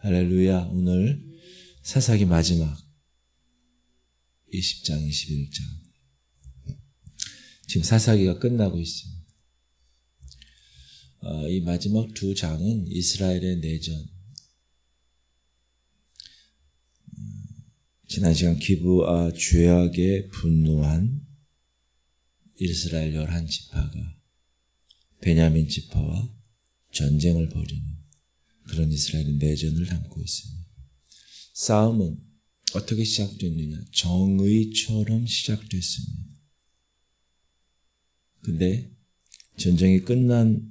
할렐루야. 오늘 사사기 마지막 20장, 21장. 지금 사사기가 끝나고 있습니다. 이 마지막 두 장은 이스라엘의 내전. 지난 시간 기브아 죄악에 분노한 이스라엘 11지파가 베냐민 지파와 전쟁을 벌이는 그런 이스라엘의 내전을 담고 있습니다. 싸움은 어떻게 시작됐느냐? 정의처럼 시작됐습니다. 근데 전쟁이 끝난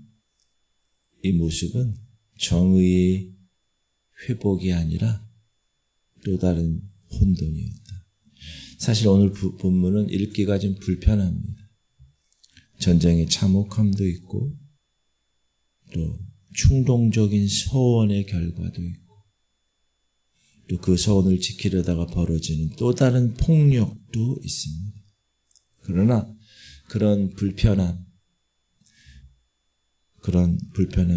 이 모습은 정의의 회복이 아니라 또 다른 혼돈이었다. 사실 오늘 본문은 읽기가 좀 불편합니다. 전쟁의 참혹함도 있고 또 충동적인 서원의 결과도 있고 또 그 서원을 지키려다가 벌어지는 또 다른 폭력도 있습니다. 그러나 그런 불편함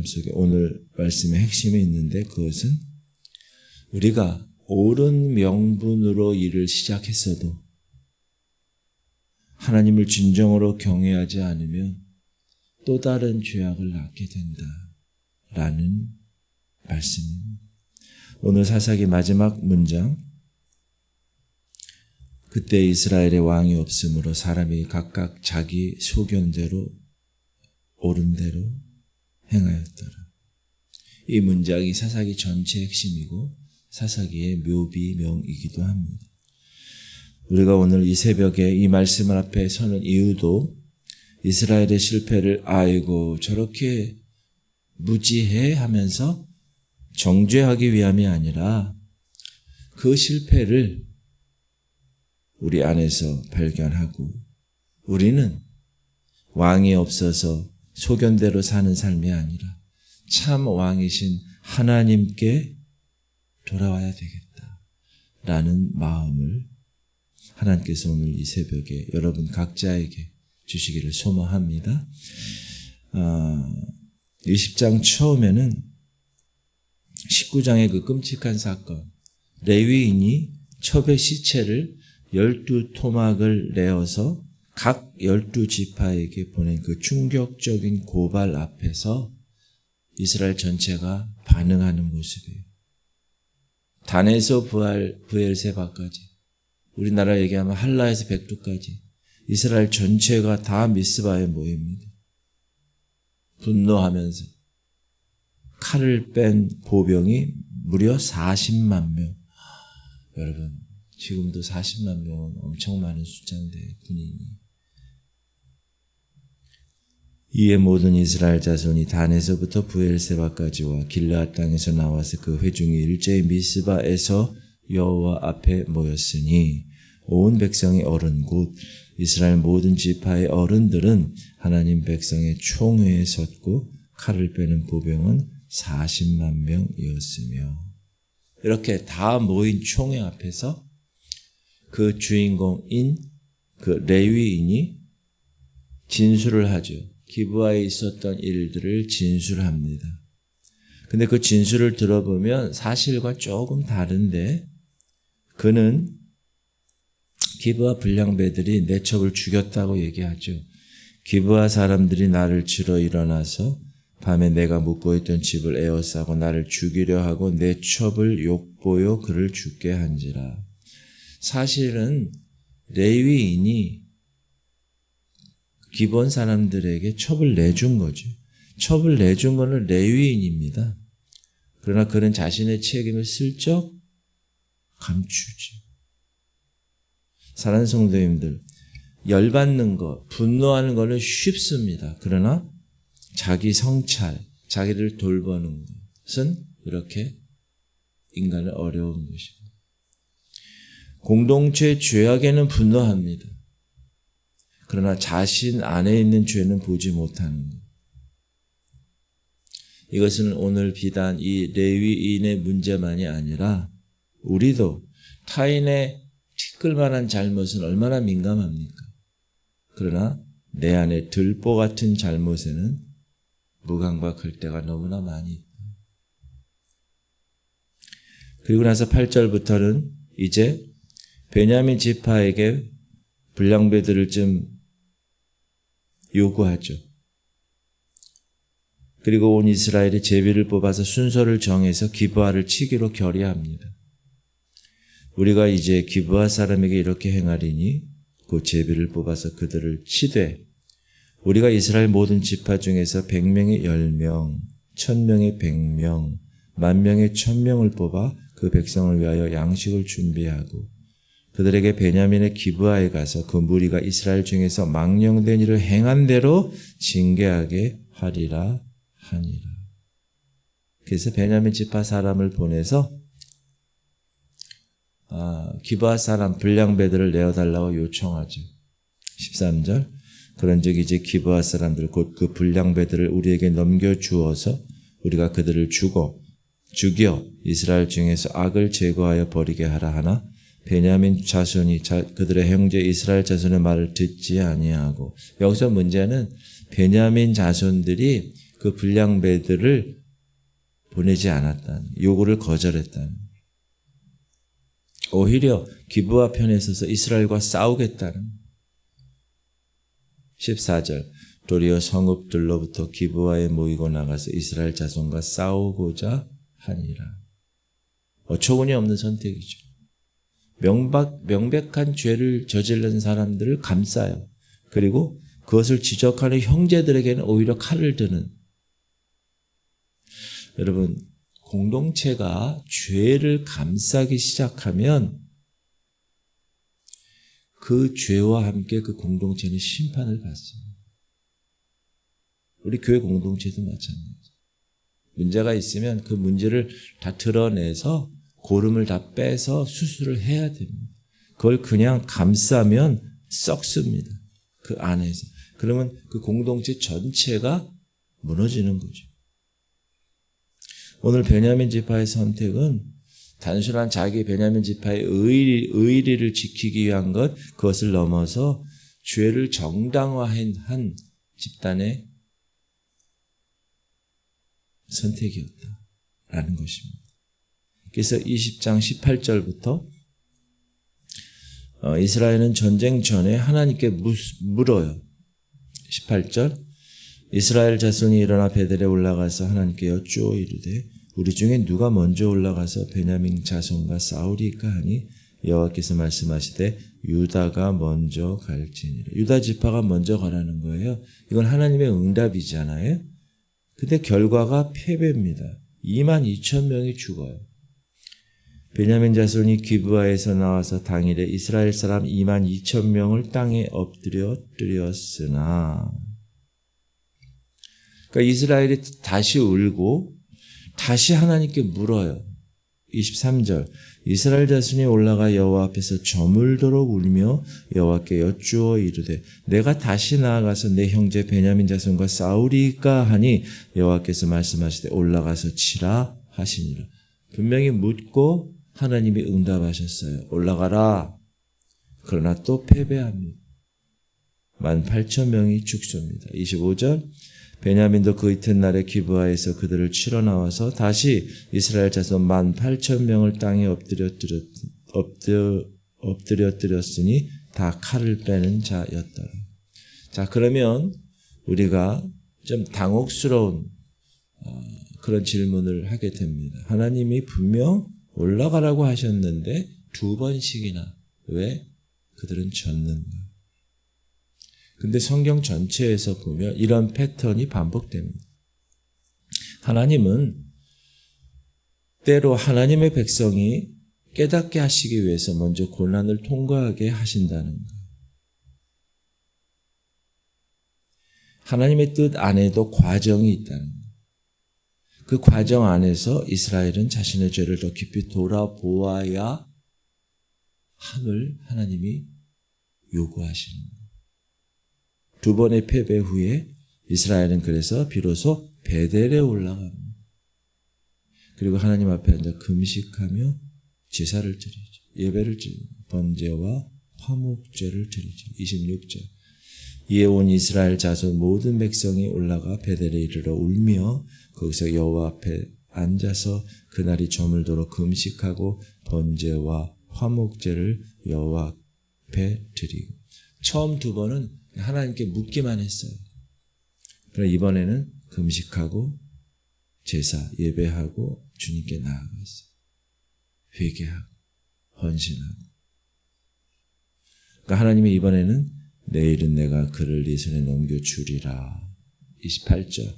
속에 오늘 말씀의 핵심이 있는데 그것은 우리가 옳은 명분으로 일을 시작했어도 하나님을 진정으로 경외하지 않으면 또 다른 죄악을 낳게 된다라는 말씀입니다. 오늘 사사기 마지막 문장, 그때 이스라엘의 왕이 없으므로 사람이 각각 자기 소견대로 옳은 대로 행하였더라. 이 문장이 사사기 전체의 핵심이고 사사기의 묘비명이기도 합니다. 우리가 오늘 이 새벽에 이 말씀 앞에 서는 이유도 이스라엘의 실패를 아이고 저렇게 무지해 하면서 정죄하기 위함이 아니라 그 실패를 우리 안에서 발견하고 우리는 왕이 없어서 소견대로 사는 삶이 아니라 참 왕이신 하나님께 돌아와야 되겠다라는 마음을 하나님께서 오늘 이 새벽에 여러분 각자에게 주시기를 소망합니다. 20장 처음에는 19장의 그 끔찍한 사건, 레위인이 첩의 시체를 12토막을 내어서 각 12지파에게 보낸 그 충격적인 고발 앞에서 이스라엘 전체가 반응하는 모습이에요. 단에서 브엘세바까지, 우리나라 얘기하면 할라에서 백두까지 이스라엘 전체가 다 미스바에 모입니다. 분노하면서 칼을 뺀 보병이 무려 40만 명. 여러분, 지금도 40만 명은 엄청 많은 숫자인데 군인이. 이에 모든 이스라엘 자손이 단에서부터 브엘세바까지와 길르앗 땅에서 나와서 그 회중이 일제히 미스바에서 여호와 앞에 모였으니 온 백성의 어른 곧 이스라엘 모든 지파의 어른들은 하나님 백성의 총회에 섰고 칼을 빼는 보병은 40만 명이었으며 이렇게 다 모인 총회 앞에서 그 주인공인 그 레위인이 진술을 하죠. 기브아에 있었던 일들을 진술합니다. 근데 그 진술을 들어보면 사실과 조금 다른데 그는 기브아 불량배들이 내 첩을 죽였다고 얘기하죠. 기브아 사람들이 나를 치러 일어나서 밤에 내가 묵고 있던 집을 에워싸고 나를 죽이려 하고 내 첩을 욕보여 그를 죽게 한지라. 사실은 레위인이 기본 사람들에게 첩을 내준 거죠. 첩을 내준 거는 레위인입니다. 그러나 그는 자신의 책임을 슬쩍 감추지. 사랑하는 성도님들, 열받는 것, 분노하는 것은 쉽습니다. 그러나 자기 성찰, 자기를 돌보는 것은 이렇게 인간은 어려운 것입니다. 공동체 죄악에는 분노합니다. 그러나 자신 안에 있는 죄는 보지 못하는 것. 이것은 오늘 비단 이 레위인의 문제만이 아니라 우리도 타인의 티끌만한 잘못은 얼마나 민감합니까? 그러나 내 안에 들보 같은 잘못에는 무감각할 때가 너무나 많이 있다. 그리고 나서 8절부터는 이제 베냐민 지파에게 불량배들을 좀 요구하죠. 그리고 온 이스라엘이 제비를 뽑아서 순서를 정해서 기브아를 치기로 결의합니다. 우리가 이제 기브아 사람에게 이렇게 행하리니 그 제비를 뽑아서 그들을 치되 우리가 이스라엘 모든 지파 중에서 100명에 10명, 1000명에 100명, 10,000명에 1000명을 뽑아 그 백성을 위하여 양식을 준비하고 그들에게 베냐민의 기브아에 가서 그 무리가 이스라엘 중에서 망령된 일을 행한 대로 징계하게 하리라 하니라. 그래서 베냐민 지파 사람을 보내서 기브아 사람 불량배들을 내어달라고 요청하죠. 13절 그런즉 이제 기브아 사람들 곧 그 불량배들을 우리에게 넘겨주어서 우리가 그들을 죽여 이스라엘 중에서 악을 제거하여 버리게 하라 하나 베냐민 자손이 그들의 형제 이스라엘 자손의 말을 듣지 아니하고 여기서 문제는 베냐민 자손들이 그 불량배들을 보내지 않았다는 요구를 거절했다는 오히려 기브아 편에 서서 이스라엘과 싸우겠다는 14절 도리어 성읍들로부터 기브아에 모이고 나가서 이스라엘 자손과 싸우고자 하니라. 어처구니 없는 선택이죠. 명백한 죄를 저지른 사람들을 감싸요. 그리고 그것을 지적하는 형제들에게는 오히려 칼을 드는. 여러분, 공동체가 죄를 감싸기 시작하면 그 죄와 함께 그 공동체는 심판을 받습니다. 우리 교회 공동체도 마찬가지죠. 문제가 있으면 그 문제를 다 드러내서 고름을 다 빼서 수술을 해야 됩니다. 그걸 그냥 감싸면 썩습니다. 그 안에서. 그러면 그 공동체 전체가 무너지는 거죠. 오늘 베냐민 지파의 선택은 단순한 자기 베냐민 지파의 의리를 지키기 위한 것, 그것을 넘어서 죄를 정당화한 집단의 선택이었다라는 것입니다. 그래서 20장 18절부터 이스라엘은 전쟁 전에 하나님께 물어요. 18절 이스라엘 자손이 일어나 베델에 올라가서 하나님께 여쭈어 이르되 우리 중에 누가 먼저 올라가서 베냐민 자손과 싸우리까 하니 여호와께서 말씀하시되 유다가 먼저 갈지니라. 유다 지파가 먼저 가라는 거예요. 이건 하나님의 응답이잖아요. 근데 결과가 패배입니다. 22,000명이 죽어요. 베냐민 자손이 기브아에서 나와서 당일에 이스라엘 사람 22,000명을 땅에 엎드렸으나 그러니까 이스라엘이 다시 울고 다시 하나님께 물어요. 23절 이스라엘 자손이 올라가 여호와 앞에서 저물도록 울며 여호와께 여쭈어 이르되 내가 다시 나아가서 내 형제 베냐민 자손과 싸우리까 하니 여호와께서 말씀하시되 올라가서 치라 하시니라. 분명히 묻고 하나님이 응답하셨어요. 올라가라. 그러나 또 패배합니다. 18,000명이 죽습니다. 25절 베냐민도 그 이튿날에 기브아에서 그들을 치러 나와서 다시 이스라엘 자손 18,000명을 땅에 엎드렸으니 다 칼을 빼는 자였더라. 자, 그러면 우리가 좀 당혹스러운 그런 질문을 하게 됩니다. 하나님이 분명 올라가라고 하셨는데 2번씩이나 왜 그들은 졌는가? 근데 성경 전체에서 보면 이런 패턴이 반복됩니다. 하나님은 때로 하나님의 백성이 깨닫게 하시기 위해서 먼저 고난을 통과하게 하신다는 거예요. 하나님의 뜻 안에도 과정이 있다는 거예요. 그 과정 안에서 이스라엘은 자신의 죄를 더 깊이 돌아보아야 함을 하나님이 요구하시는 거예요. 2번의 패배 후에 이스라엘은 그래서 비로소 베델에 올라갑니다. 그리고 하나님 앞에 앉아 금식하며 제사를 드리죠. 예배를 드리죠. 번제와 화목제를 드리죠. 26절 이에 온 이스라엘 자손 모든 백성이 올라가 베델에 이르러 울며 거기서 여호와 앞에 앉아서 그날이 저물도록 금식하고 번제와 화목제를 여호와 앞에 드리고. 처음 두 번은 하나님께 묻기만 했어요. 그러나 이번에는 금식하고 제사 예배하고 주님께 나아갔어요. 회개하고 헌신하고. 그러니까 하나님이 이번에는 내일은 내가 그를 네 손에 넘겨주리라. 28절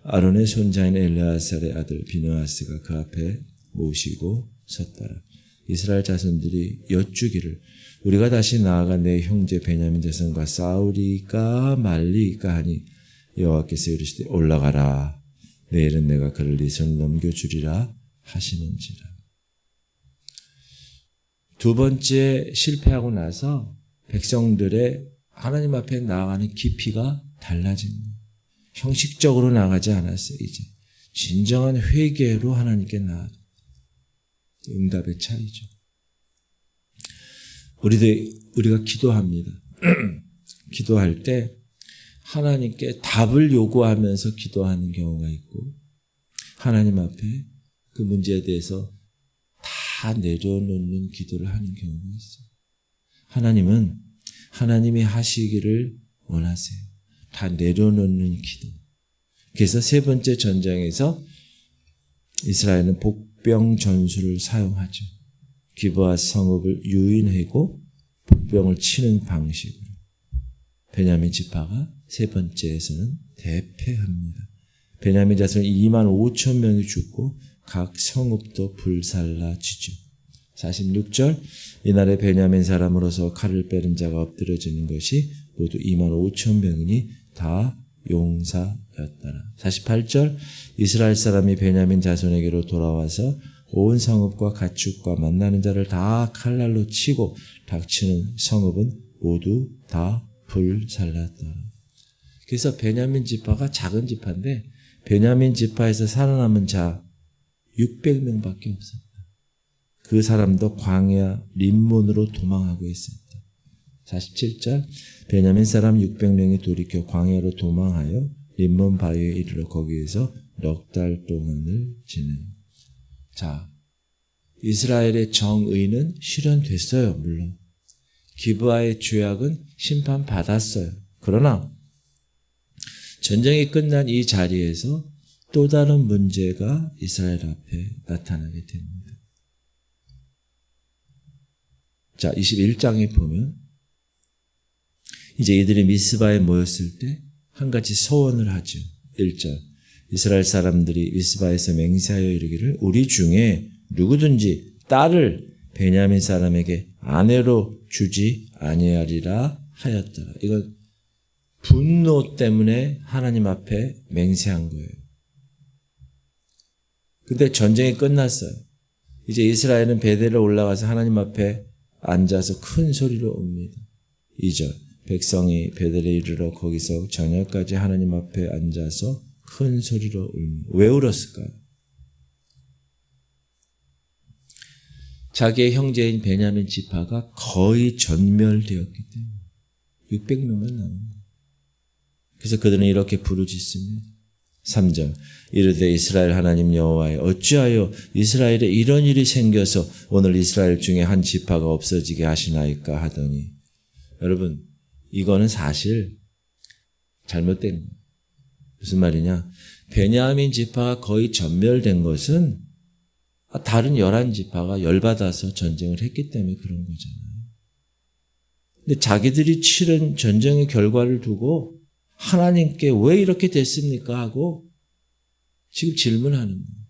아론의 손자인 엘르아살의 아들 비느하스가 그 앞에 모시고 섰더라. 이스라엘 자손들이 여쭈기를 우리가 다시 나아가 내 형제 베냐민 자손과 싸우리까 말리까 하니 여호와께서 이르시되 올라가라. 내일은 내가 그를 네 손에 넘겨주리라 하시는지라. 두 번째 실패하고 나서 백성들의 하나님 앞에 나아가는 깊이가 달라진 거예요. 형식적으로 나가지 않았어요. 이제 진정한 회개로 하나님께 나아가. 응답의 차이죠. 우리가 기도합니다. 기도할 때 하나님께 답을 요구하면서 기도하는 경우가 있고 하나님 앞에 그 문제에 대해서 다 내려놓는 기도를 하는 경우가 있어요. 하나님은 하나님이 하시기를 원하세요. 다 내려놓는 기도. 그래서 세 번째 전쟁에서 이스라엘은 복병 전술을 사용하죠. 기브아 성읍을 유인하고 복병을 치는 방식으로. 베냐민 지파가 세 번째에서는 대패합니다. 베냐민 자손 2만 5천 명이 죽고 각 성읍도 불살라지죠. 46절 이날에 베냐민 사람으로서 칼을 빼는 자가 엎드려지는 것이 모두 2만 5천 명이니 다 용사였더라. 48절 이스라엘 사람이 베냐민 자손에게로 돌아와서 온 성읍과 가축과 만나는 자를 다 칼날로 치고 닥치는 성읍은 모두 다 불살랐더라. 그래서 베냐민 지파가 작은 지파인데 베냐민 지파에서 살아남은 자 600명밖에 없었다. 그 사람도 광야 림몬으로 도망하고 있었다. 47절 베냐민 사람 600명이 돌이켜 광야로 도망하여 림몬 바위에 이르러 거기에서 넉 달 동안을 지내요. 자, 이스라엘의 정의는 실현됐어요. 물론 기브아의 죄악은 심판받았어요. 그러나 전쟁이 끝난 이 자리에서 또 다른 문제가 이스라엘 앞에 나타나게 됩니다. 자, 21장에 보면 이제 이들이 미스바에 모였을 때 한 가지 소원을 하죠. 1절 이스라엘 사람들이 미스바에서 맹세하여 이르기를 우리 중에 누구든지 딸을 베냐민 사람에게 아내로 주지 아니하리라 하였더라. 이건 분노 때문에 하나님 앞에 맹세한 거예요. 근데 전쟁이 끝났어요. 이제 이스라엘은 베델에 올라가서 하나님 앞에 앉아서 큰 소리로 웁니다. 2절 백성이 베델에 이르러 거기서 저녁까지 하나님 앞에 앉아서 큰 소리로 울며. 왜 울었을까요? 자기의 형제인 베냐민 지파가 거의 전멸되었기 때문에 600명만 남은 거예요. 그래서 그들은 이렇게 부르짖습니다. 3절 이르되 이스라엘 하나님 여호와여 어찌하여 이스라엘에 이런 일이 생겨서 오늘 이스라엘 중에 한 지파가 없어지게 하시나이까 하더니 여러분 이거는 사실 잘못된 거예요. 무슨 말이냐? 베냐민 지파가 거의 전멸된 것은 다른 11지파가 열받아서 전쟁을 했기 때문에 그런 거잖아요. 근데 자기들이 치른 전쟁의 결과를 두고 하나님께 왜 이렇게 됐습니까? 하고 지금 질문하는 거예요.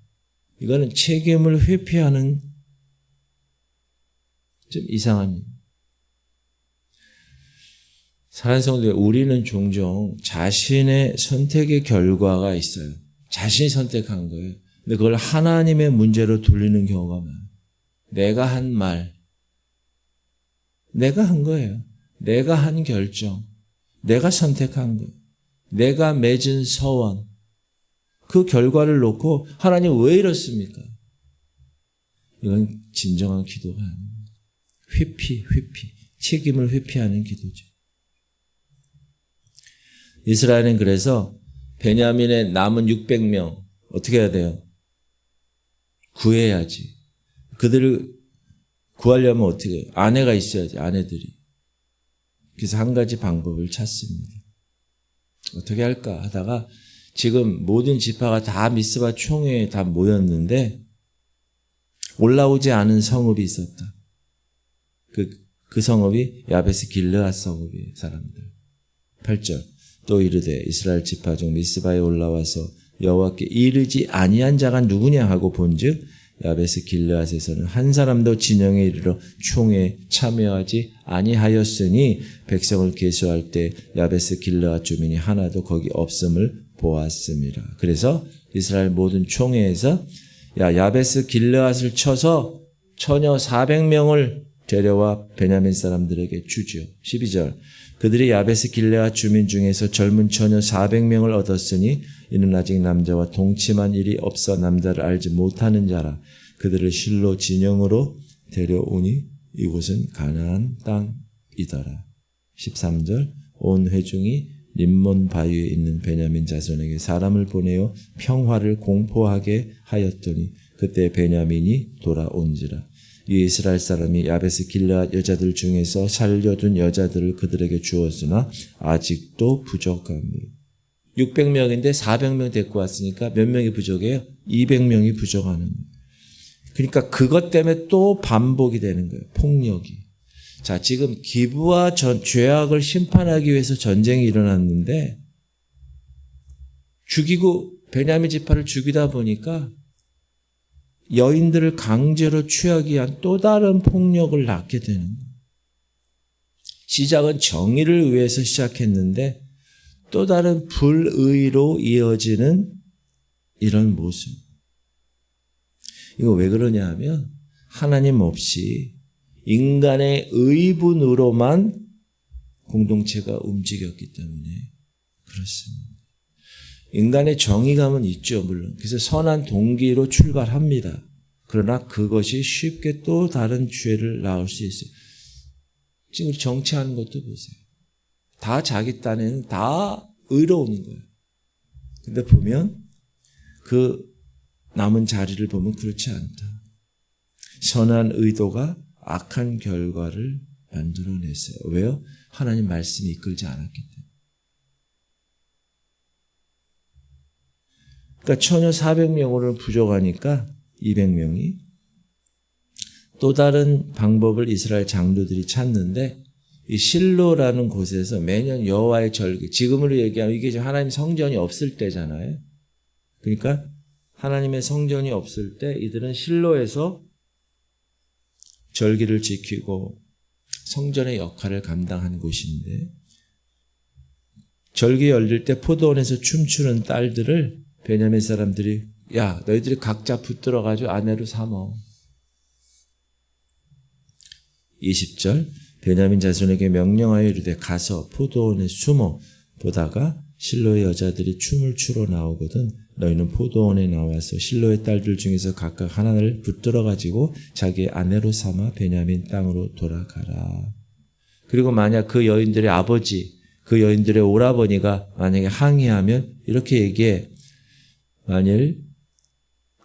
이거는 책임을 회피하는 좀 이상한. 사랑하는 성도들, 우리는 종종 자신의 선택의 결과가 있어요. 자신이 선택한 거예요. 근데 그걸 하나님의 문제로 돌리는 경우가 많아요. 내가 한 말, 내가 한 거예요. 내가 한 결정, 내가 선택한 거, 내가 맺은 서원, 그 결과를 놓고 하나님 왜 이렇습니까? 이건 진정한 기도가 아닙니다. 회피, 책임을 회피하는 기도죠. 이스라엘은 그래서 베냐민의 남은 600명 어떻게 해야 돼요? 구해야지. 그들을 구하려면 어떻게 해요? 아내가 있어야지, 아내들이. 그래서 한 가지 방법을 찾습니다. 어떻게 할까 하다가 지금 모든 지파가 다 미스바 총회에 다 모였는데 올라오지 않은 성읍이 있었다. 그 성읍이 야베스 길르앗 성읍이에요. 사람들. 8절 또 이르되 이스라엘 지파 중 미스바에 올라와서 여호와께 이르지 아니한 자가 누구냐 하고 본즉 야베스 길르앗에서는 한 사람도 진영에 이르러 총회에 참여하지 아니하였으니 백성을 계수할 때 야베스 길르앗 주민이 하나도 거기 없음을 보았습니다. 그래서 이스라엘 모든 총회에서 야베스 길르앗을 쳐서 처녀 400명을 데려와 베냐민 사람들에게 주지요. 12절 그들이 야베스 길르앗 주민 중에서 젊은 처녀 400명을 얻었으니 이는 아직 남자와 동침한 일이 없어 남자를 알지 못하는 자라. 그들을 실로 진영으로 데려오니 이곳은 가나안 땅이더라. 13절 온 회중이 림몬 바위에 있는 베냐민 자손에게 사람을 보내어 평화를 공포하게 하였더니 그때 베냐민이 돌아온지라. 이 이스라엘 사람이 야베스 길르앗 여자들 중에서 살려둔 여자들을 그들에게 주었으나 아직도 부족합니다. 600명인데 400명 데리고 왔으니까 몇 명이 부족해요? 200명이 부족하는 거예요. 그러니까 그것 때문에 또 반복이 되는 거예요. 폭력이. 자, 지금 기브와 죄악을 심판하기 위해서 전쟁이 일어났는데 죽이고 베냐민 지파를 죽이다 보니까 여인들을 강제로 취하기 위한 또 다른 폭력을 낳게 되는 거예요. 시작은 정의를 위해서 시작했는데 또 다른 불의로 이어지는 이런 모습. 이거 왜 그러냐 하면 하나님 없이 인간의 의분으로만 공동체가 움직였기 때문에 그렇습니다. 인간의 정의감은 있죠, 물론. 그래서 선한 동기로 출발합니다. 그러나 그것이 쉽게 또 다른 죄를 낳을 수 있어요. 지금 정치하는 것도 보세요. 다 자기 딴에는 다 의로운 거예요. 근데 보면 그 남은 자리를 보면 그렇지 않다. 선한 의도가 악한 결과를 만들어냈어요. 왜요? 하나님 말씀이 이끌지 않았기 때문에. 그러니까 처녀 400명으로 부족하니까 200명이 또 다른 방법을 이스라엘 장로들이 찾는데 이 실로라는 곳에서 매년 여호와의 절기, 지금으로 얘기하면 이게 하나님 성전이 없을 때잖아요. 그러니까 하나님의 성전이 없을 때 이들은 실로에서 절기를 지키고 성전의 역할을 감당한 곳인데 절기 열릴 때 포도원에서 춤추는 딸들을 베냐민 사람들이 야 너희들이 각자 붙들어가지고 아내로 삼어. 20절 베냐민 자손에게 명령하여 이르되 가서 포도원에 숨어 보다가 실로의 여자들이 춤을 추러 나오거든 너희는 포도원에 나와서 실로의 딸들 중에서 각각 하나를 붙들어가지고 자기의 아내로 삼아 베냐민 땅으로 돌아가라. 그리고 만약 그 여인들의 아버지, 그 여인들의 오라버니가 만약에 항의하면 이렇게 얘기해. 만일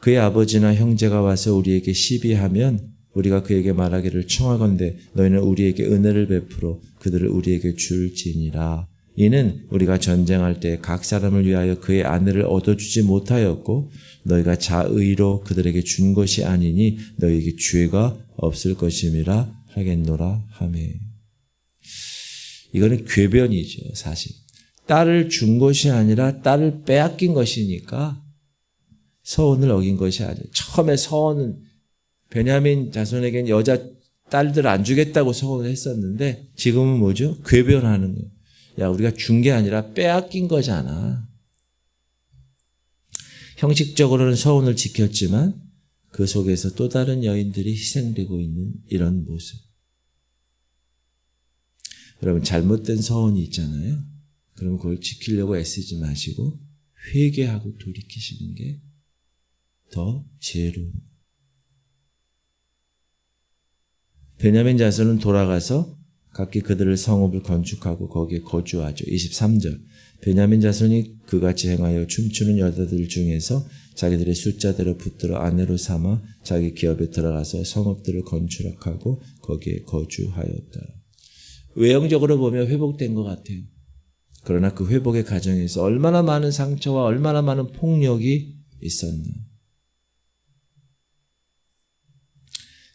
그의 아버지나 형제가 와서 우리에게 시비하면 우리가 그에게 말하기를 청하건대 너희는 우리에게 은혜를 베풀어 그들을 우리에게 줄지니라. 이는 우리가 전쟁할 때 각 사람을 위하여 그의 아내를 얻어주지 못하였고 너희가 자의로 그들에게 준 것이 아니니 너희에게 죄가 없을 것임이라 하겠노라 하매. 이거는 궤변이죠. 사실 딸을 준 것이 아니라 딸을 빼앗긴 것이니까 서원을 어긴 것이 아니에요. 처음에 서원은 베냐민 자손에게는 여자 딸들 안 주겠다고 서원을 했었는데 지금은 뭐죠? 궤변하는 거예요. 야, 우리가 준 게 아니라 빼앗긴 거잖아. 형식적으로는 서원을 지켰지만 그 속에서 또 다른 여인들이 희생되고 있는 이런 모습. 여러분 잘못된 서원이 있잖아요. 그럼 그걸 지키려고 애쓰지 마시고 회개하고 돌이키시는 게 더 지혜로운. 베냐민 자손은 돌아가서 각기 그들의 성읍을 건축하고 거기에 거주하죠. 23절 베냐민 자손이 그같이 행하여 춤추는 여자들 중에서 자기들의 숫자대로 붙들어 아내로 삼아 자기 기업에 들어가서 성읍들을 건축하고 거기에 거주하였다. 외형적으로 보면 회복된 것 같아요. 그러나 그 회복의 과정에서 얼마나 많은 상처와 얼마나 많은 폭력이 있었나.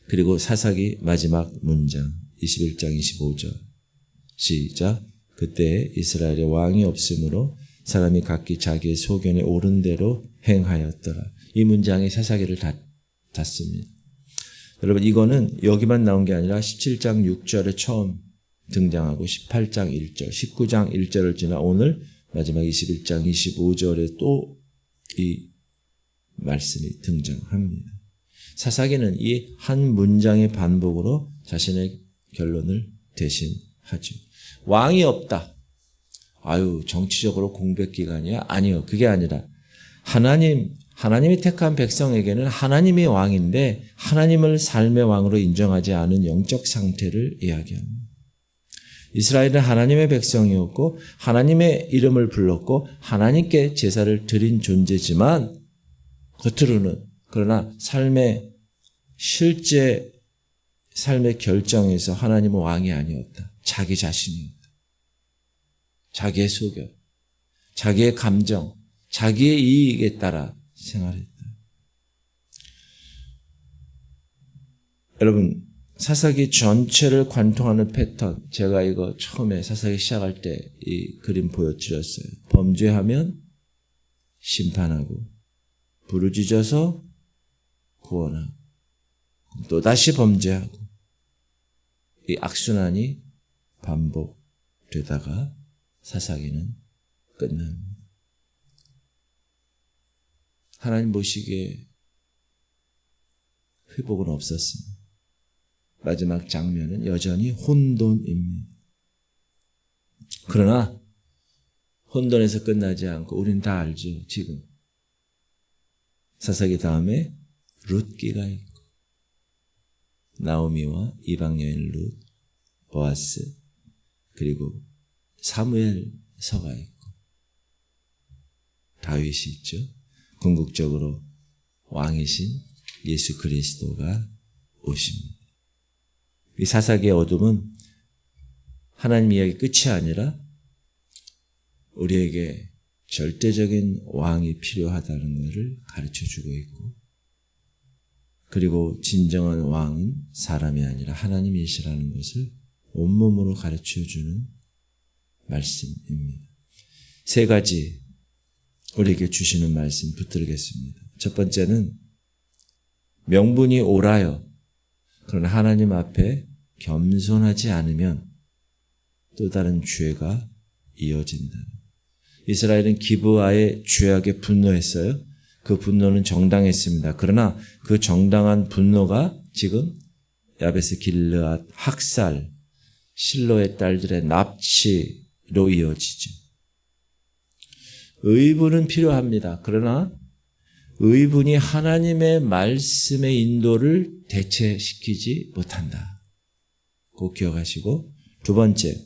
그리고 사사기 마지막 문장 21장 25절 시작. 그때 이스라엘에 왕이 없으므로 사람이 각기 자기의 소견에 옳은 대로 행하였더라. 이 문장이 사사기를 닫습니다. 여러분 이거는 여기만 나온 게 아니라 17장 6절에 처음 등장하고 18장 1절, 19장 1절을 지나 오늘 마지막 21장 25절에 또 이 말씀이 등장합니다. 사사기는 이 한 문장의 반복으로 자신의 결론을 대신하죠. 왕이 없다. 정치적으로 공백 기간이야? 아니요. 그게 아니라 하나님이 택한 백성에게는 하나님이 왕인데 하나님을 삶의 왕으로 인정하지 않은 영적 상태를 이야기합니다. 이스라엘은 하나님의 백성이었고 하나님의 이름을 불렀고 하나님께 제사를 드린 존재지만 겉으로는 그러나 실제 삶의 결정에서 하나님은 왕이 아니었다. 자기 자신이었다. 자기의 소견, 자기의 감정, 자기의 이익에 따라 생활했다. 여러분 사사기 전체를 관통하는 패턴, 제가 이거 처음에 사사기 시작할 때 이 그림 보여드렸어요. 범죄하면 심판하고 부르짖어서 구원하고 또다시 범죄하고 이 악순환이 반복되다가 사사기는 끝납니다. 하나님 보시기에 회복은 없었습니다. 마지막 장면은 여전히 혼돈입니다. 그러나 혼돈에서 끝나지 않고 우린 다 알죠. 지금 사사기 다음에 룻기가 있고 나오미와 이방 여인 룻, 보아스 그리고 사무엘서가 있고 다윗이 있죠. 궁극적으로 왕이신 예수 그리스도가 오십니다. 이 사사기의 어둠은 하나님 이야기 끝이 아니라 우리에게 절대적인 왕이 필요하다는 것을 가르쳐주고 있고 그리고 진정한 왕은 사람이 아니라 하나님이시라는 것을 온몸으로 가르쳐주는 말씀입니다. 세 가지 우리에게 주시는 말씀 붙들겠습니다. 첫 번째는 명분이 옳아요. 그러나 하나님 앞에 겸손하지 않으면 또 다른 죄가 이어진다. 이스라엘은 기브아의 죄악에 분노했어요. 그 분노는 정당했습니다. 그러나 그 정당한 분노가 지금 야베스 길르앗 학살, 실로의 딸들의 납치로 이어지죠. 의분은 필요합니다. 그러나 의분이 하나님의 말씀의 인도를 대체시키지 못한다. 꼭 기억하시고 두 번째,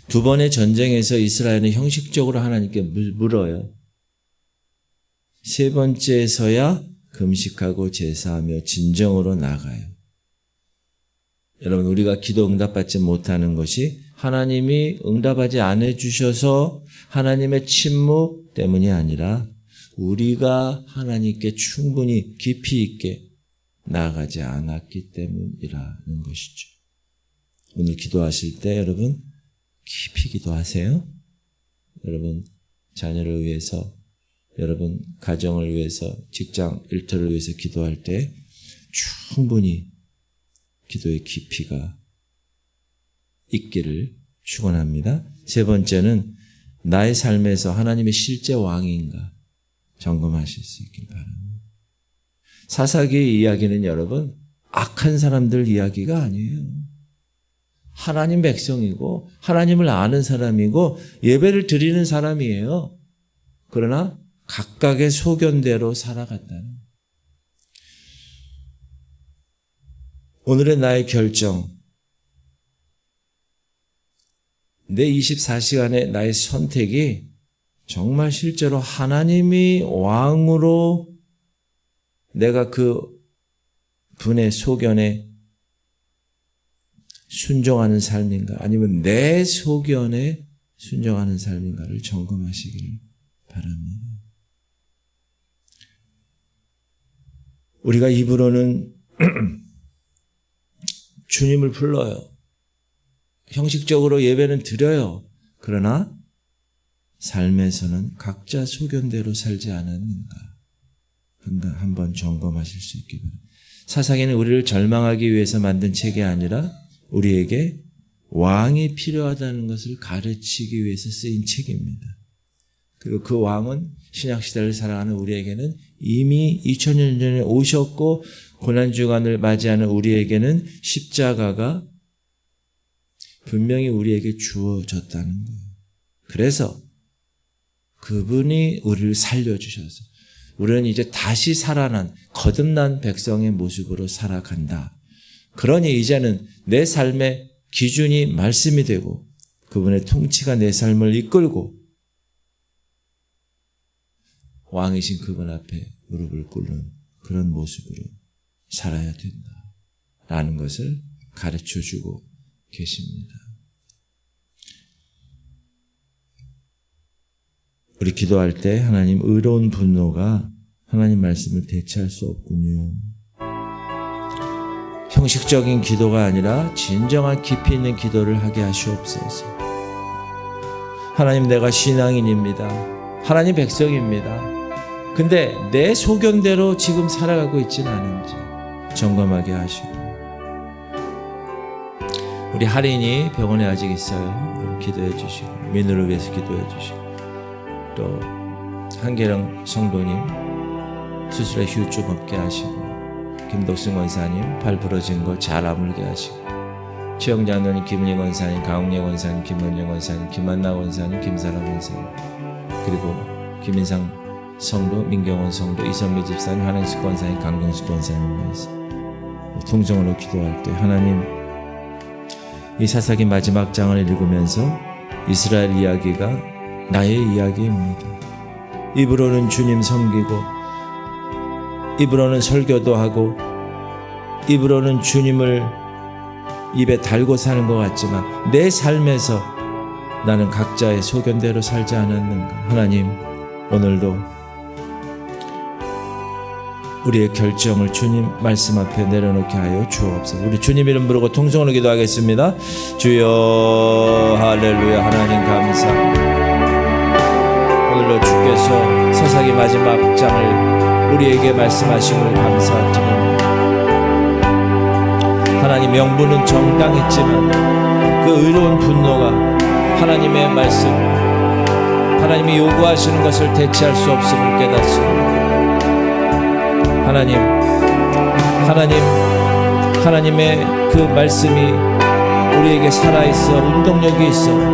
두 번의 전쟁에서 이스라엘은 형식적으로 하나님께 물어요. 세 번째에서야 금식하고 제사하며 진정으로 나아가요. 여러분 우리가 기도 응답받지 못하는 것이 하나님이 응답하지 않아 주셔서 하나님의 침묵 때문이 아니라 우리가 하나님께 충분히 깊이 있게 나아가지 않았기 때문이라는 것이죠. 오늘 기도하실 때 여러분 깊이 기도하세요. 여러분 자녀를 위해서, 여러분 가정을 위해서, 직장 일터를 위해서 기도할 때 충분히 기도의 깊이가 있기를 축원합니다. 세 번째는 나의 삶에서 하나님의 실제 왕인가 점검하실 수 있길 바랍니다. 사사기의 이야기는 여러분 악한 사람들 이야기가 아니에요. 하나님 백성이고 하나님을 아는 사람이고 예배를 드리는 사람이에요. 그러나 각각의 소견대로 살아갔다는. 오늘의 나의 결정, 내 24시간의 나의 선택이 정말 실제로 하나님이 왕으로 내가 그 분의 소견에 순종하는 삶인가, 아니면 내 소견에 순종하는 삶인가를 점검하시기를 바랍니다. 우리가 입으로는 주님을 불러요. 형식적으로 예배는 드려요. 그러나 삶에서는 각자 소견대로 살지 않았는가 한번 점검하실 수 있기 바랍니다. 사사기는 우리를 절망하기 위해서 만든 책이 아니라 우리에게 왕이 필요하다는 것을 가르치기 위해서 쓰인 책입니다. 그리고 그 왕은 신약시대를 살아가는 우리에게는 이미 2000년 전에 오셨고, 고난주간을 맞이하는 우리에게는 십자가가 분명히 우리에게 주어졌다는 거예요. 그래서 그분이 우리를 살려주셔서 우리는 이제 다시 살아난 거듭난 백성의 모습으로 살아간다. 그러니 이제는 내 삶의 기준이 말씀이 되고 그분의 통치가 내 삶을 이끌고 왕이신 그분 앞에 무릎을 꿇는 그런 모습으로 살아야 된다라는 것을 가르쳐주고 계십니다. 우리 기도할 때 하나님, 의로운 분노가 하나님 말씀을 대체할 수 없군요. 형식적인 기도가 아니라 진정한 깊이 있는 기도를 하게 하시옵소서. 하나님, 내가 신앙인입니다. 하나님 백성입니다. 근데 내 소견대로 지금 살아가고 있지는 않은지 점검하게 하시고, 우리 할인이 병원에 아직 있어요. 기도해 주시고, 민우를 위해서 기도해 주시고, 또 한계령 성도님 수술에 휴 좀 없게 하시고, 김덕승 원사님 발 부러진 거 잘 아물게 하시고, 최영자 원사님, 김은희 원사님, 강웅래 원사님, 김원영 원사님, 김한나 원사님, 김사람 원사님, 그리고 김인상 성도, 민경원 성도, 이선미 집사님, 한행숙 원사님, 강경숙 원사님 위해서 통성으로 기도할 때, 하나님, 이 사사기 마지막 장을 읽으면서 이스라엘 이야기가 나의 이야기입니다. 입으로는 주님 섬기고, 입으로는 설교도 하고, 입으로는 주님을 입에 달고 사는 것 같지만 내 삶에서 나는 각자의 소견대로 살지 않았는가. 하나님, 오늘도 우리의 결정을 주님 말씀 앞에 내려놓게 하여 주옵소서. 우리 주님 이름 부르고 통성으로 기도하겠습니다. 주여, 할렐루야. 하나님 감사합니다. 오늘로 주께서 사사기 마지막 장을 우리에게 말씀하심을 감사드립니다. 하나님, 명분은 정당했지만 그 의로운 분노가 하나님의 말씀, 하나님이 요구하시는 것을 대체할 수 없음을 깨닫습니다. 하나님의 그 말씀이 우리에게 살아있어 운동력이 있어